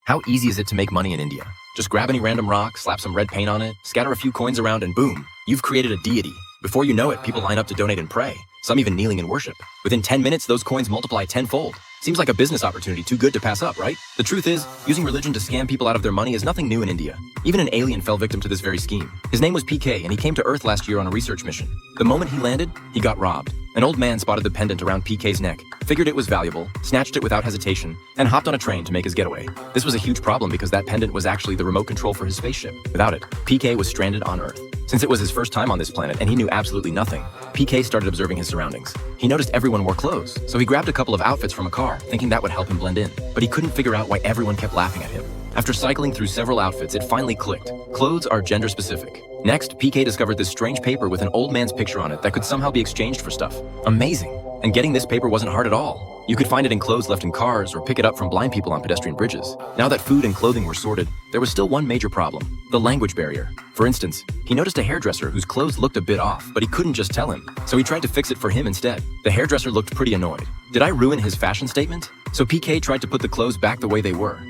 How easy is it to make money in India? Just grab any random rock, slap some red paint on it, scatter a few coins around, and boom, you've created a deity. Before you know it, people line up to donate and pray, some even kneeling in worship. Within 10 minutes, those coins multiply tenfold. Seems like a business opportunity too good to pass up, right? The truth is, using religion to scam people out of their money is nothing new in India. Even an alien fell victim to this very scheme. His name was PK, and he came to Earth last year on a research mission. The moment he landed, he got robbed. An old man spotted the pendant around PK's neck, figured it was valuable, snatched it without hesitation, and hopped on a train to make his getaway. This was a huge problem because that pendant was actually the remote control for his spaceship. Without it, PK was stranded on Earth. Since it was his first time on this planet and he knew absolutely nothing, PK started observing his surroundings. He noticed everyone wore clothes, so he grabbed a couple of outfits from a car, thinking that would help him blend in. But he couldn't figure out why everyone kept laughing at him. After cycling through several outfits, it finally clicked. Clothes are gender specific. Next, PK discovered this strange paper with an old man's picture on it that could somehow be exchanged for stuff. Amazing! And getting this paper wasn't hard at all. You could find it in clothes left in cars or pick it up from blind people on pedestrian bridges. Now that food and clothing were sorted, there was still one major problem: the language barrier. For instance, he noticed a hairdresser whose clothes looked a bit off, but he couldn't just tell him, so he tried to fix it for him instead. The hairdresser looked pretty annoyed. Did I ruin his fashion statement? So PK tried to put the clothes back the way they were.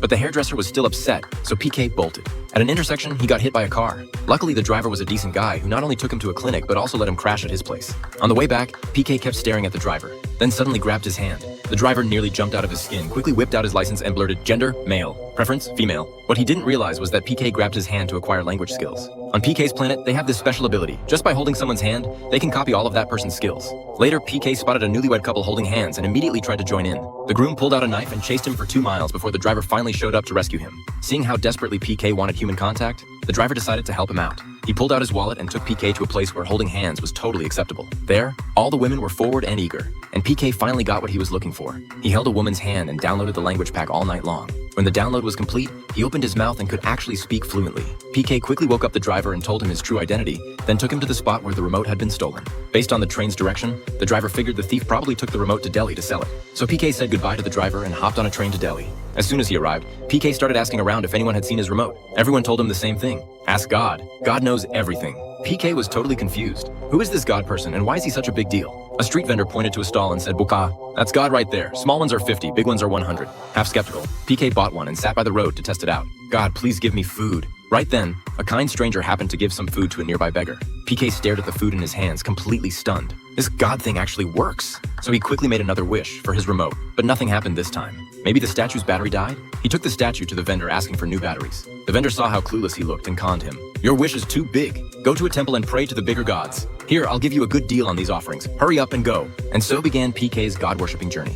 But the hairdresser was still upset, so PK bolted. At an intersection, he got hit by a car. Luckily, the driver was a decent guy who not only took him to a clinic, but also let him crash at his place. On the way back, PK kept staring at the driver, then suddenly grabbed his hand. The driver nearly jumped out of his skin, quickly whipped out his license and blurted, "Gender, male. Preference, female." What he didn't realize was that PK grabbed his hand to acquire language skills. On PK's planet, they have this special ability. Just by holding someone's hand, they can copy all of that person's skills. Later, PK spotted a newlywed couple holding hands and immediately tried to join in. The groom pulled out a knife and chased him for 2 miles before the driver finally showed up to rescue him. Seeing how desperately PK wanted human contact, the driver decided to help him out. He pulled out his wallet and took PK to a place where holding hands was totally acceptable. There, all the women were forward and eager, and PK finally got what he was looking for. He held a woman's hand and downloaded the language pack all night long. When the download was complete, he opened his mouth and could actually speak fluently. PK quickly woke up the driver and told him his true identity, then took him to the spot where the remote had been stolen. Based on the train's direction, the driver figured the thief probably took the remote to Delhi to sell it. So PK said goodbye to the driver and hopped on a train to Delhi. As soon as he arrived, PK started asking around if anyone had seen his remote. Everyone told him the same thing: ask God. God knows everything. PK was totally confused. Who is this God person and why is he such a big deal? A street vendor pointed to a stall and said, "Buka, that's God right there. Small ones are 50, big ones are 100. Half skeptical, PK bought one and sat by the road to test it out. "God, please give me food." Right then, a kind stranger happened to give some food to a nearby beggar. PK stared at the food in his hands, completely stunned. This God thing actually works. So he quickly made another wish for his remote, but nothing happened this time. Maybe the statue's battery died? He took the statue to the vendor asking for new batteries. The vendor saw how clueless he looked and conned him. "Your wish is too big. Go to a temple and pray to the bigger gods. Here, I'll give you a good deal on these offerings. Hurry up and go." And so began PK's God-worshipping journey.